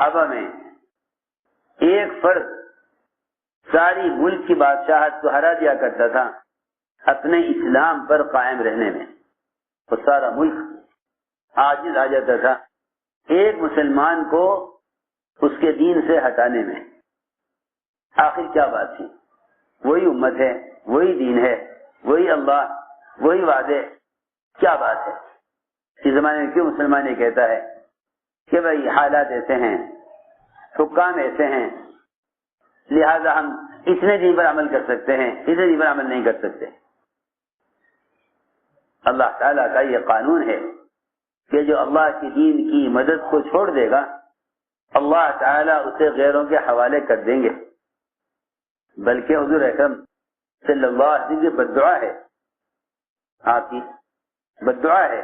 صحابہ میں ایک فرد ساری ملک کی بادشاہت کو ہرا دیا کرتا تھا اپنے اسلام پر قائم رہنے میں، وہ سارا ملک عاجز آ جاتا تھا ایک مسلمان کو اس کے دین سے ہٹانے میں۔ آخر کیا بات تھی؟ وہی امت ہے، وہی دین ہے، وہی اللہ، وہی وعدے، کیا بات ہے؟ اس زمانے میں کیوں مسلمان یہ کہتا ہے کہ بھائی حالات ایسے ہیں، حکام ایسے ہیں، لہذا ہم اتنے دین پر عمل کر سکتے ہیں، اتنے دین پر عمل نہیں کر سکتے؟ اللہ تعالیٰ کا یہ قانون ہے کہ جو اللہ کی دین کی مدد کو چھوڑ دے گا اللہ تعالیٰ اسے غیروں کے حوالے کر دیں گے۔ بلکہ حضور اکرم صلی اللہ علیہ وسلم کی بددعا ہے، آپ کی بددعا ہے،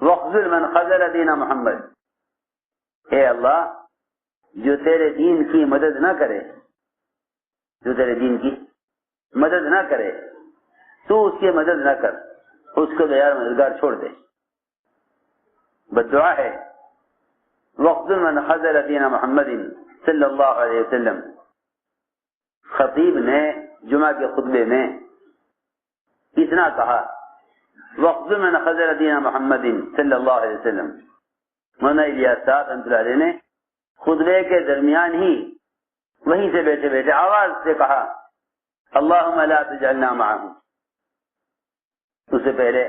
وَخْذُلْ مَنْ خَذَلَ دِينَ محمد، اے اللہ جو تیرے دین کی مدد نہ کرے، جو تیرے دین کی مدد نہ کرے تو اس کی مدد نہ کر، اس کو بغیر مددگار چھوڑ دے۔ بددعا ہے وَخْذُلْ مَنْ خَذَلَ دِينَ محمد صلی اللہ علیہ وسلم۔ خطیب نے جمعہ کے خطبے میں اتنا کہا وَخْذُلْ مَنْ خَذَلَ دِينَ محمد صلی اللہ علیہ وسلم۔ مولانا الیاس صاحب رحمۃ اللہ علیہ نے خطبے کے درمیان ہی وہیں سے بیٹھے بیٹھے آواز سے کہا اللہم لا تجعلنا معہم۔ اس سے پہلے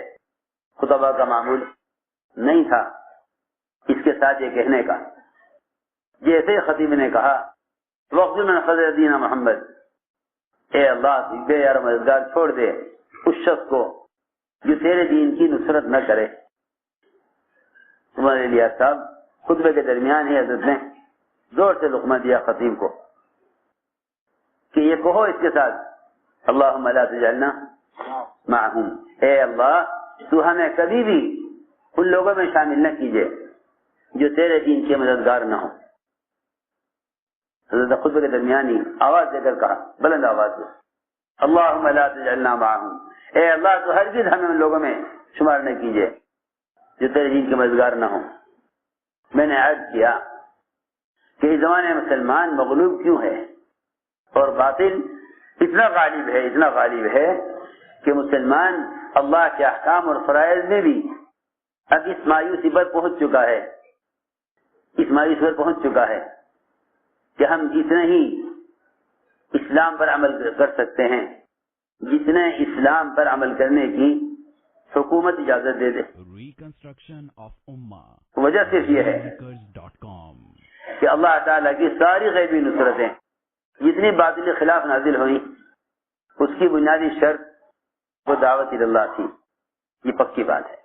خطبہ کا معمول نہیں تھا اس کے ساتھ یہ کہنے کا، جیسے خطیب نے کہا وَخْذُلْ مَنْ خَذَلَ دِينَ محمد، اے اللہ بے یار مددگار چھوڑ دے اس شخص کو جو تیرے دین کی نصرت نہ کرے۔ عمر الیاس صاحب خطبے کے درمیان ہی حضرت نے زور سے لقمہ دیا خطیب کو کہ یہ کہو اس کے ساتھ اللہم لا تجعلنا معہم، اے اللہ تو ہمیں کبھی بھی ان لوگوں میں شامل نہ کیجیے جو تیرے دین کے مددگار نہ ہو۔ حضرت خطبے کے درمیان ہی آواز دے کر کہا بلند آواز سے اللہم لا تجعلنا معہم، اے اللہ تو ہرگز ہمیں ان لوگوں میں شمار نہ کیجیے جو تیرے دین کے مددگار نہ ہو۔ میں نے عرض کیا کہ اس زمانے میں مسلمان مغلوب کیوں ہے اور باطل اتنا غالب ہے، اتنا غالب ہے کہ مسلمان اللہ کے احکام اور فرائض میں بھی اب اس مایوسی پر پہنچ چکا ہے، اس مایوسی پر پہنچ چکا ہے کہ ہم جتنے ہی اسلام پر عمل کر سکتے ہیں، جتنے اسلام پر عمل کرنے کی حکومت اجازت دے دے۔ وجہ صرف یہ ہے کہ اللہ تعالیٰ کی ساری غیبی نصرتیں جتنی باطل کے خلاف نازل ہوئی اس کی بنیادی شرط وہ دعوت اللہ تھی، یہ پکی بات ہے۔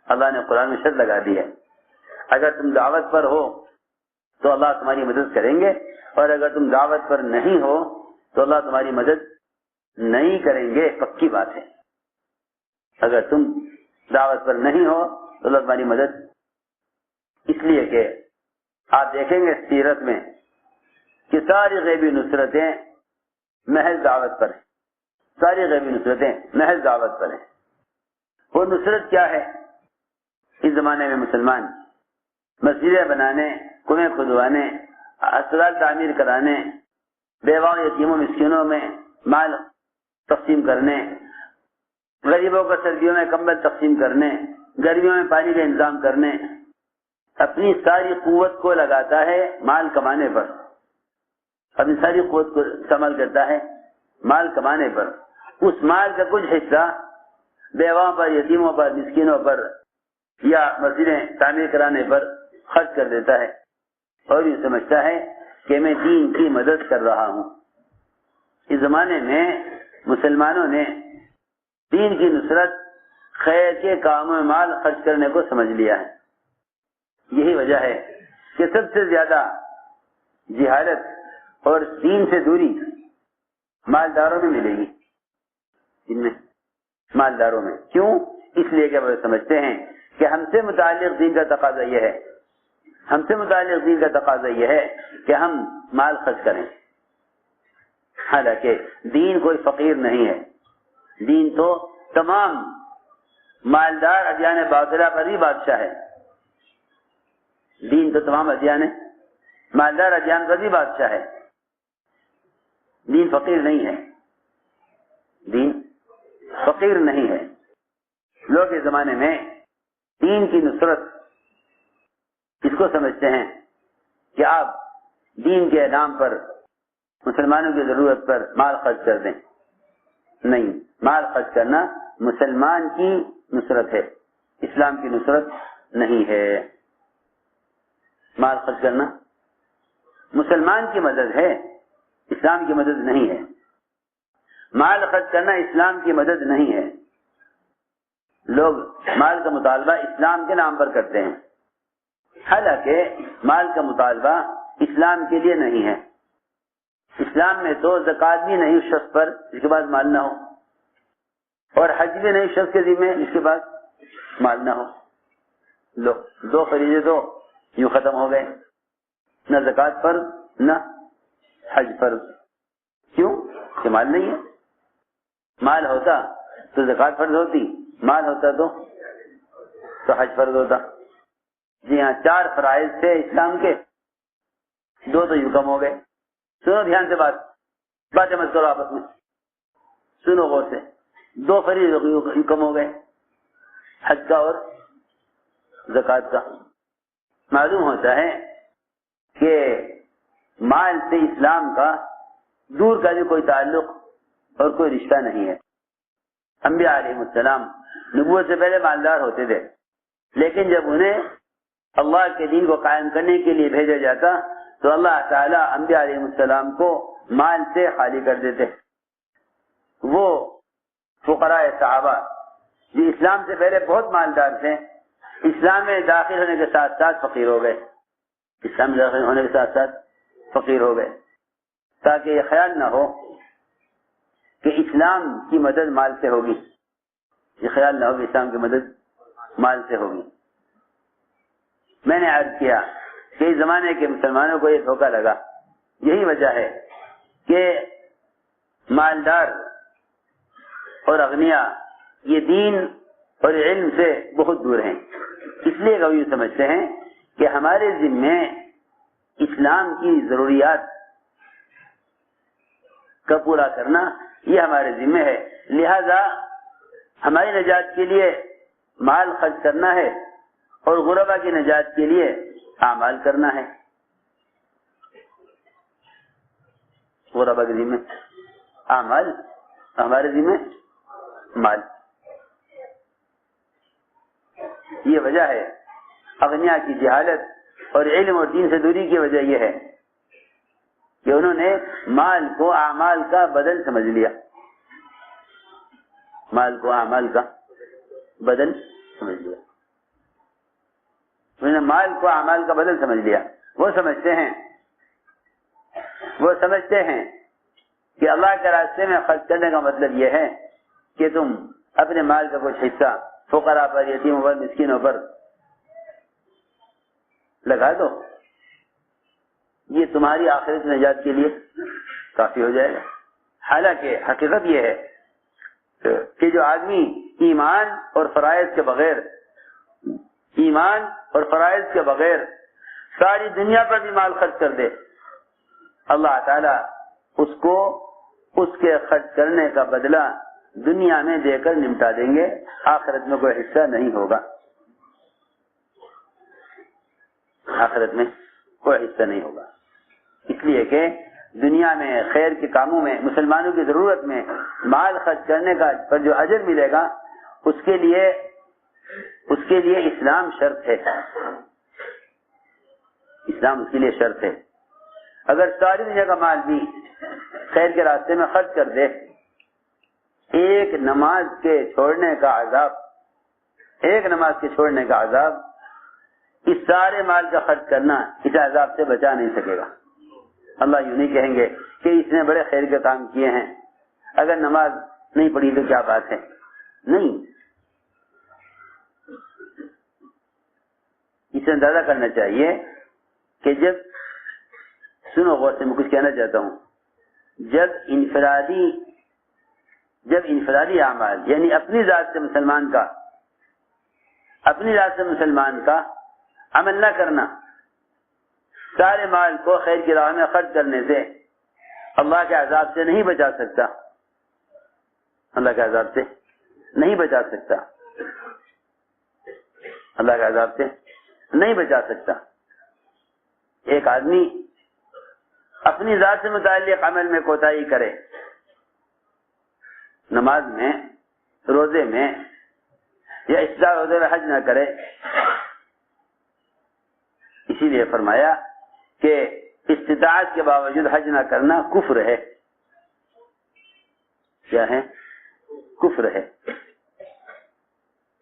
اللہ نے قرآن میں شرط لگا دی ہے اگر تم دعوت پر ہو تو اللہ تمہاری مدد کریں گے، اور اگر تم دعوت پر نہیں ہو تو اللہ تمہاری مدد نہیں کریں گے، پکی بات ہے۔ اگر تم دعوت پر نہیں ہو تو اللہ تمہاری مدد، اس لیے کہ آپ دیکھیں گے سیرت میں کہ ساری غیبی نصرتیں محض دعوت پر ہیں، ساری غیبی نصرتیں محض دعوت پر ہیں۔ وہ نصرت کیا ہے؟ اس زمانے میں مسلمان مسجدیں بنانے، کنویں کھدوانے، اسپتال تعمیر کرانے، بیواؤں یتیموں مسکینوں میں مال تقسیم کرنے، غریبوں کو سردیوں میں کمبل تقسیم کرنے، گرمیوں میں پانی کا انتظام کرنے، اپنی ساری قوت کو لگاتا ہے مال کمانے پر، اپنی ساری قوت کو استعمال کرتا ہے مال کمانے پر۔ اس مال کا کچھ حصہ بیواؤں پر، یتیموں پر، مسکینوں پر یا مسجدیں تعمیر کرانے پر خرچ کر دیتا ہے، اور یہ سمجھتا ہے کہ میں دین کی مدد کر رہا ہوں۔ اس زمانے میں مسلمانوں نے دین کی نصرت خیر کے کاموں میں مال خرچ کرنے کو سمجھ لیا ہے۔ یہی وجہ ہے کہ سب سے زیادہ جہالت اور دین سے دوری مالداروں میں ملے گی، ان میں مالداروں میں۔ کیوں؟ اس لیے کہ وہ سمجھتے ہیں کہ ہم سے متعلق دین کا تقاضا یہ ہے، ہم سے متعلق دین کا تقاضا یہ ہے کہ ہم مال خرچ کریں۔ حالانکہ دین کوئی فقیر نہیں ہے، دین تو تمام مالدار ادیان باطلہ پر بھی بادشاہ ہے، دین تو تمام ادیان مالدار ادیان کا بھی بادشاہ ہے، دین فقیر نہیں ہے، دین فقیر نہیں ہے۔ لوگ اس زمانے میں دین کی نصرت اس کو سمجھتے ہیں کہ آپ دین کے نام پر مسلمانوں کی ضرورت پر مال خرچ کر دیں۔ نہیں، مال خرچ کرنا مسلمان کی نصرت ہے، اسلام کی نصرت نہیں ہے۔ مال خرچ کرنا مسلمان کی مدد ہے، اسلام کی مدد نہیں ہے۔ مال خرچ کرنا اسلام کی مدد نہیں ہے۔ لوگ مال کا مطالبہ اسلام کے نام پر کرتے ہیں، حالانکہ مال کا مطالبہ اسلام کے لیے نہیں ہے۔ اسلام میں تو زکوٰۃ بھی نہیں اس شخص پر جس کے پاس مال نہ ہو، اور حج بھی نہیں اس شخص کے ذمہ جس کے پاس مال نہ ہو۔ لو دو فریضے تو یوں ختم ہو گئے، نہ زکوٰۃ فرض نہ حج فرض۔ کیوں؟ کہ مال نہیں ہے۔ مال ہوتا تو زکوٰۃ فرض ہوتی، مال ہوتا تو حج فرض ہوتا۔ جی ہاں، 4 فرائض تھے اسلام کے، 2 تو یوں کم ہو گئے۔ سنو دھیان سے باتیں مت کرو آپس میں، سنو غور سے۔ 2 فریض یوں کم ہو گئے، حج کا اور زکوٰۃ کا۔ معلوم ہوتا ہے کہ مال سے اسلام کا دور کا بھی کوئی تعلق اور کوئی رشتہ نہیں ہے۔ انبیاء علیہ السلام نبوت سے پہلے مالدار ہوتے تھے، لیکن جب انہیں اللہ کے دین کو قائم کرنے کے لیے بھیجا جاتا تو اللہ تعالیٰ انبیاء علیہ السلام کو مال سے خالی کر دیتے۔ وہ فقراء صحابہ جو اسلام سے پہلے بہت مالدار تھے، اسلام میں داخل ہونے کے ساتھ ساتھ فقیر ہو گئے، اسلام میں داخل ہونے کے ساتھ ساتھ فقیر ہو گئے، تاکہ یہ خیال نہ ہو کہ اسلام کی مدد مال سے ہوگی، یہ خیال نہ ہو کہ اسلام کی مدد مال سے ہوگی۔ میں نے عرض کیا کہ اس زمانے کے مسلمانوں کو یہ دھوکہ لگا، یہی وجہ ہے کہ مالدار اور اغنیاء یہ دین اور علم سے بہت دور ہیں، اس لیے وہ یہ سمجھتے ہیں کہ ہمارے ذمے اسلام کی ضروریات کا پورا کرنا یہ ہمارے ذمے ہے، لہذا ہماری نجات کے لیے مال خرچ کرنا ہے اور غربا کی نجات کے لیے اعمال کرنا ہے۔ غربا کے ذمے اعمال، ہمارے ذمے مال۔ یہ وجہ ہے اغنیاء کی جہالت اور علم اور دین سے دوری کی وجہ یہ ہے کہ انہوں نے مال کو اعمال کا بدل سمجھ لیا، مال کو اعمال کا بدل سمجھ لیا، انہوں نے مال کو اعمال کا بدل سمجھ لیا۔ وہ سمجھتے ہیں کہ اللہ کے راستے میں خرچ کرنے کا مطلب یہ ہے کہ تم اپنے مال کا کچھ حصہ فقراء پر، یتیموں پر، مسکینوں پر لگا دو، یہ تمہاری آخرت نجات کے لیے کافی ہو جائے گا۔ حالانکہ حقیقت یہ ہے کہ جو آدمی ایمان اور فرائض کے بغیر ساری دنیا پر بھی مال خرچ کر دے، اللہ تعالیٰ اس کو اس کے خرچ کرنے کا بدلہ دنیا میں دے کر نمٹا دیں گے، آخرت میں کوئی حصہ نہیں ہوگا، آخرت میں کوئی حصہ نہیں ہوگا۔ اس لیے کہ دنیا میں خیر کے کاموں میں، مسلمانوں کی ضرورت میں مال خرچ کرنے کا پر جو اجر ملے گا اس کے لیے اسلام شرط ہے، اسلام اس کے لیے شرط ہے۔ اگر ساری دنیا کا مال بھی خیر کے راستے میں خرچ کر دے، ایک نماز کے چھوڑنے کا عذاب اس سارے مال کا خرچ کرنا اس عذاب سے بچا نہیں سکے گا۔ اللہ یوں نہیں کہیں گے کہ اس نے بڑے خیر کے کام کیے ہیں، اگر نماز نہیں پڑھی تو کیا بات ہے، نہیں، اسے اندازہ کرنا چاہیے کہ سنو غور سے، میں کچھ کہنا چاہتا ہوں، جب انفرادی اعمال یعنی اپنی ذات سے مسلمان کا عمل نہ کرنا سارے مال کو خیر کی راہ میں خرچ کرنے سے اللہ کے عذاب سے نہیں بچا سکتا، اللہ کے عذاب سے نہیں بچا سکتا، اللہ کے عذاب سے نہیں بچا سکتا۔ ایک آدمی اپنی ذات سے متعلق عمل میں کوتاہی کرے، نماز میں، روزے میں یا اصلاح روزے میں حج نہ کرے، اسی لیے فرمایا کہ استطاعت کے باوجود حج نہ کرنا کفر ہے۔ کیا ہے؟ کفر ہے۔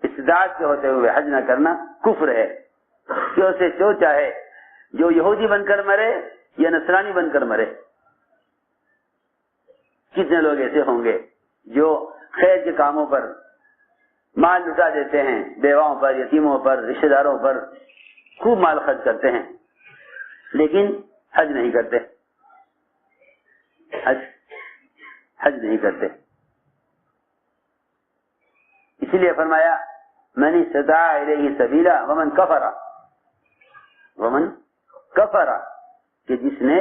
استطاعت کے ہوتے ہوئے حج نہ کرنا کفر ہے، کہ اسے جو چاہے، جو یہودی بن کر مرے یا نصرانی بن کر مرے۔ کتنے لوگ ایسے ہوں گے جو خیر کے کاموں پر مال لٹا دیتے ہیں، بیواؤں پر، یتیموں پر، رشتہ داروں پر خوب مال خرچ کرتے ہیں، لیکن حج نہیں کرتے، حج نہیں کرتے۔ اسی لیے فرمایا من استطاع الیہ سبیلا ومن کفر، کہ جس نے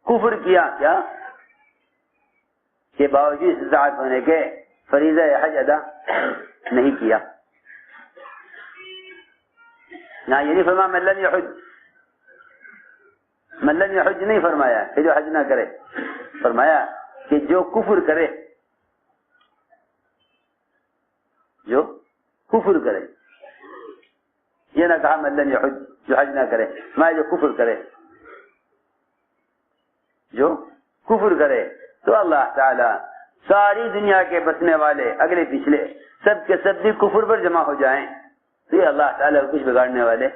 کفر کیا، کیا کہ باوجود استطاعت ہونے کے فریضہ حج ادا نہیں کیا۔ نہ یہ نہیں فرمایا من لم یحج نہیں فرمایا کہ جو حج نہ کرے، فرمایا کہ جو کفر کرے، جو کفر کرے، یہ نہ کہا من لم یحج جو حج نہ کرے، فرمایا جو کفر کرے، جو کفر کرے تو اللہ تعالی ساری دنیا کے بسنے والے اگلے پچھلے سب کے سب بھی کفر پر جمع ہو جائیں تو یہ اللہ تعالیٰ کچھ بگاڑنے والے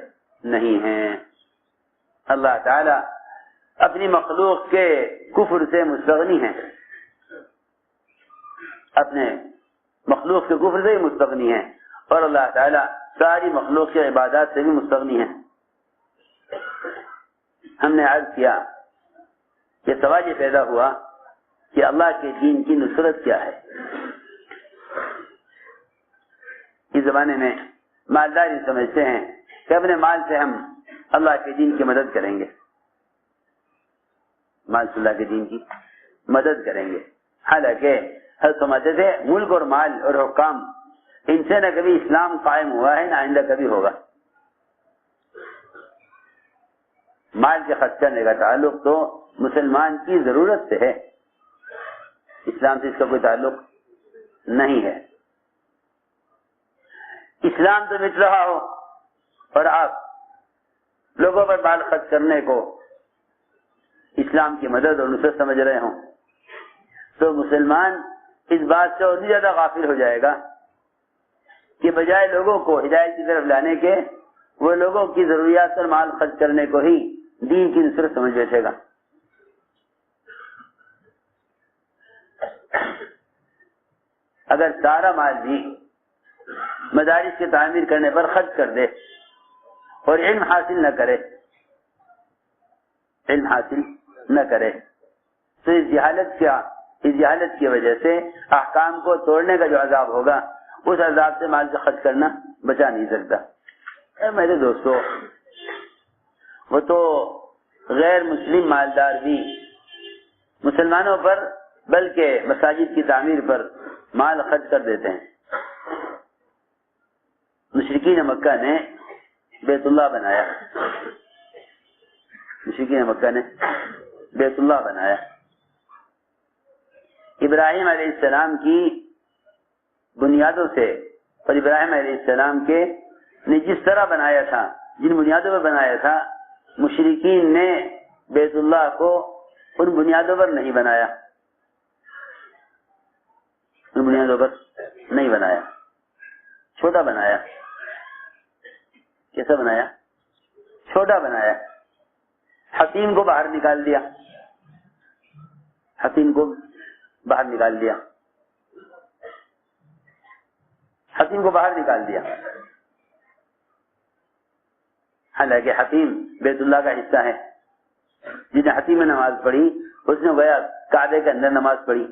نہیں ہیں۔ اللہ تعالیٰ اپنی مخلوق کے کفر سے مستغنی ہیں، اپنے مخلوق کے کفر سے ہی مستغنی ہیں، اور اللہ تعالیٰ ساری مخلوق کے عبادات سے بھی مستغنی ہیں۔ ہم نے عرض کیا کہ سوال یہ پیدا ہوا کہ اللہ کے دین کی نصرت کیا ہے۔ اس زمانے میں مالداری سمجھتے ہیں کہ اپنے مال سے ہم اللہ کے دین کی مدد کریں گے، مال سے اللہ کے دین کی مدد کریں گے، حالانکہ ہر سمجھتے تھے ملک اور مال اور حکام ان سے نہ کبھی اسلام قائم ہوا ہے نہ آئندہ کبھی ہوگا۔ مال کے خرچ کرنے کا تعلق تو مسلمان کی ضرورت سے ہے، اسلام سے اس کا کوئی تعلق نہیں ہے۔ اسلام تو مٹ رہا ہو اور آپ لوگوں پر مال خرچ کرنے کو اسلام کی مدد اور نصرت سمجھ رہے ہوں تو مسلمان اس بات سے اور بھی زیادہ غافل ہو جائے گا کہ بجائے لوگوں کو ہدایت کی طرف لانے کے وہ لوگوں کی ضروریات پر مال خرچ کرنے کو ہی دین کی نصرت سمجھ بیٹھے گا۔ اگر سارا مال بھی مدارس کی تعمیر کرنے پر خرچ کر دے اور علم حاصل نہ کرے، علم حاصل نہ کرے تو اس جہالت کی وجہ سے احکام کو توڑنے کا جو عذاب ہوگا اس عذاب سے مال سے خرچ کرنا بچا نہیں سکتا۔ میرے دوستو، وہ تو غیر مسلم مالدار بھی مسلمانوں پر بلکہ مساجد کی تعمیر پر مال خرچ کر دیتے ہیں۔ مشرکین مکہ نے بیت اللہ بنایا، مشرکین مکہ نے بیت اللہ بنایا۔ ابراہیم علیہ السلام کی بنیادوں سے اور ابراہیم علیہ السلام کے نے جس طرح بنایا تھا، جن بنیادوں پر بنایا تھا، مشرکین نے بیت اللہ کو ان بنیادوں پر نہیں بنایا، ان بنیادوں پر نہیں بنایا، چھوٹا بنایا۔ کیسا بنایا؟ چھوٹا بنایا۔ حتیم کو باہر نکال دیا، حتیم کو باہر نکال دیا، حتیم کو باہر نکال دیا۔ حالانکہ حتیم بیت اللہ کا حصہ ہے، جس نے حتیم میں نماز پڑھی اس نے گویا کعبے کے اندر نماز پڑھی۔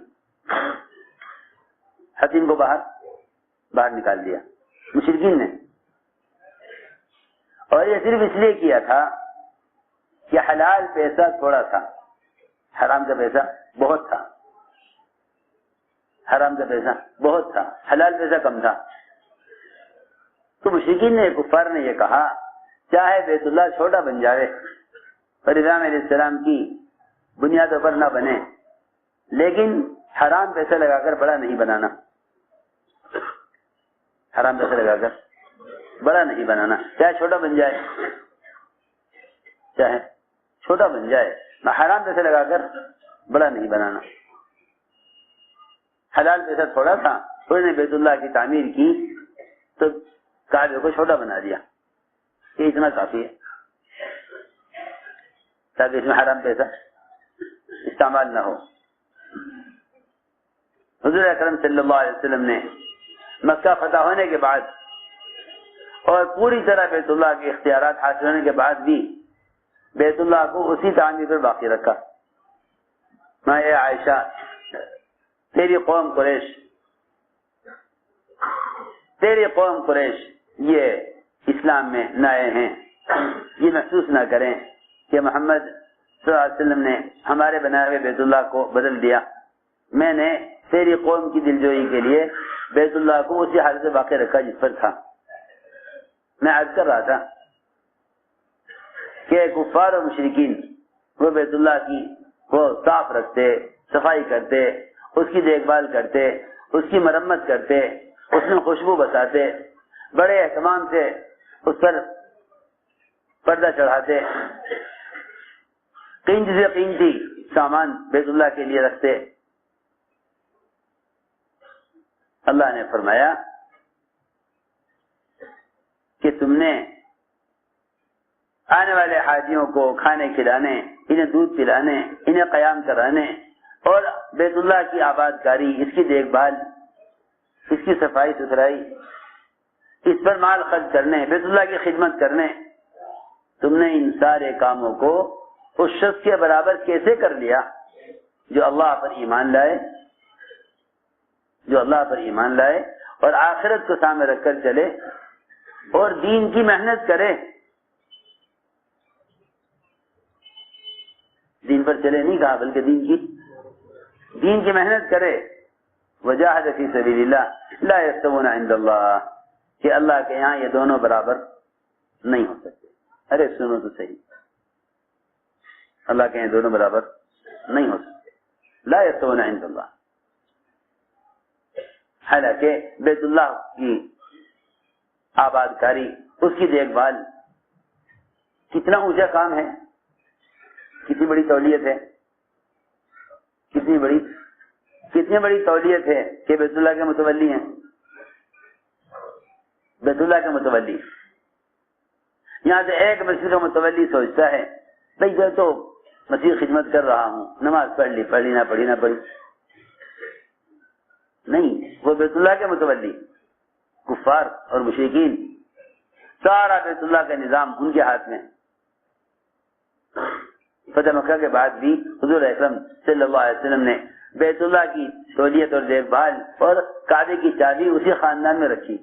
حتیم کو باہر نکال دیا مشرکین نے، اور یہ صرف اس لیے کیا تھا کہ حلال پیسہ تھوڑا تھا، حرام کا پیسہ بہت تھا، حرام کا پیسہ بہت تھا، حلال پیسہ کم تھا. تو مشرکین نے، کفار نے یہ کہا چاہے بیت اللہ چھوٹا بن جائے اور ابراہیم علیہ السلام کی بنیادوں پر نہ بنے، لیکن حرام پیسہ لگا کر بڑا نہیں بنانا، حرام پیسہ لگا کر بڑا نہیں بنانا، چاہے چھوٹا بن جائے، چاہے چھوٹا بن جائے، نہ حرام پیسہ لگا کر بڑا نہیں بنانا. حلال پیسہ تھوڑا تھا، انہوں نے بیت اللہ کی تعمیر کی تو کعبے کو چھوٹا بنا دیا کہ اتنا کافی ہے تاکہ اس میں حرام پیسہ استعمال نہ ہو. حضور اکرم صلی اللہ علیہ وسلم نے مکہ فتح ہونے کے بعد اور پوری طرح بیت اللہ کے اختیارات حاصل ہونے کے بعد بھی بیت اللہ کو اسی تعمیر پر باقی رکھا. میں اے عائشہ، تیری قوم قریش یہ اسلام میں نہ آئے ہیں، یہ محسوس نہ کریں کہ محمد صلی اللہ علیہ وسلم نے ہمارے بنائے ہوئے بیت اللہ کو بدل دیا. میں نے تیری قوم کی دلجوئی کے لیے بیت اللہ کو اسی حالت سے باقی رکھا جس پر تھا. میں عرض کر رہا تھا کہ کفار و مشرکین وہ بیت اللہ کی وہ صاف رکھتے، صفائی کرتے، اس کی دیکھ بھال کرتے، اس کی مرمت کرتے، اس میں خوشبو بساتے، بڑے اہتمام سے اس پر پردہ چڑھاتے، قیمتی سے قیمتی سامان بیت اللہ کے لیے رکھتے. اللہ نے فرمایا کہ تم نے آنے والے حاجیوں کو کھانے کھلانے، انہیں دودھ پلانے، انہیں قیام کرانے اور بیت اللہ کی آباد کاری، اس کی دیکھ بھال، اس کی صفائی ستھرائی، اس پر مال خرچ کرنے، بیت اللہ کی خدمت کرنے، تم نے ان سارے کاموں کو اس شخص کے برابر کیسے کر لیا جو اللہ پر ایمان لائے، جو اللہ پر ایمان لائے اور آخرت کو سامنے رکھ کر چلے اور دین کی محنت کرے. دین پر چلے نہیں کہا بلکہ دین کی محنت کرے. وجاہد فی سبیل اللہ لا یستوون عند اللہ، کہ اللہ کے یہاں یہ دونوں برابر نہیں ہو سکتے. ارے سنو تو صحیح، اللہ کے یہاں دونوں برابر نہیں ہو سکتے. لا یستوون عند اللہ، حالانکہ بیت اللہ کی آباد کاری، اس کی دیکھ بھال کتنا اونچا کام ہے، کتنی بڑی تولیت ہے، کتنی بڑی تولیت ہے کہ بیت اللہ کے متولی ہیں. بیت اللہ کے متولی، یہاں سے ایک مسجد کا متولی سوچتا ہے بھائی میں تو مسجد خدمت کر رہا ہوں، نماز پڑھی نہ پڑھی نہیں، وہ بیت اللہ کے متولی کفار اور مشرکین، سارا بیت اللہ کا نظام ان کے ہاتھ میں. فتح مکہ کے بعد بھی حضور اکرم صلی اللہ علیہ وسلم نے بیت اللہ کی سہولیت اور دیکھ بھال اور کعبے کی چابی اسی خاندان میں رکھی.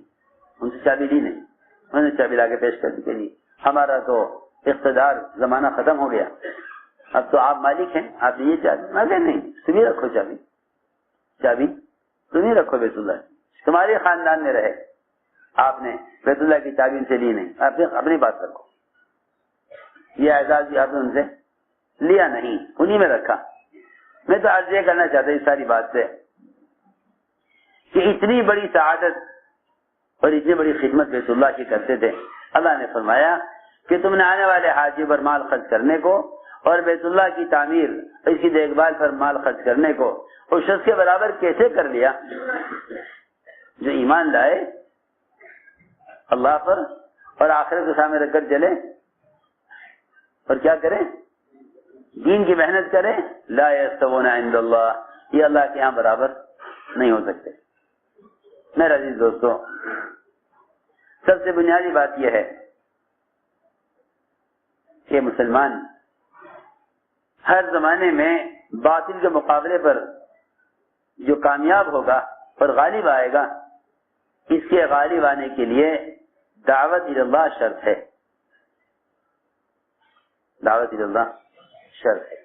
ان سے چابی لی نہیں، انہوں نے چابی لا کے پیش کر دی کہ نہیں ہمارا تو اقتدار زمانہ ختم ہو گیا، اب تو آپ مالک ہیں، آپ یہ چابی. میں نہیں، تم ہی رکھو چابی تم ہی رکھو، بیت اللہ تمہارے خاندان میں رہے. آپ نے بیت اللہ کی چابی ان سے لی نہیں، آپ نے اپنی بات رکھو. یہ اعزاز بھی آپ نے ان سے لیا نہیں، انہی میں رکھا. میں تو عرض یہ کرنا چاہتا ہوں اس ساری بات سے کہ اتنی بڑی سعادت اور اتنی بڑی خدمت بیت اللہ کی کرتے تھے. اللہ نے فرمایا کہ تم نے آنے والے حاجی پر مال خرچ کرنے کو اور بیت اللہ کی تعمیر، اس کی دیکھ بھال پر مال خرچ کرنے کو اس شخص کے برابر کیسے کر لیا جو ایمان لائے اللہ پر اور آخرت کو سامنے رکھ کر چلے اور کیا کرے، دین کی محنت کرے. لا یستوون عند اللہ، یہ اللہ کے یہاں برابر نہیں ہو سکتے. میرے عزیز دوستو، سب سے بنیادی بات یہ ہے کہ مسلمان ہر زمانے میں باطل کے مقابلے پر جو کامیاب ہوگا اور غالب آئے گا، اس کے غالب آنے کے لیے دعوت الی اللہ شرط ہے. دعوت اللہ شرط ہے.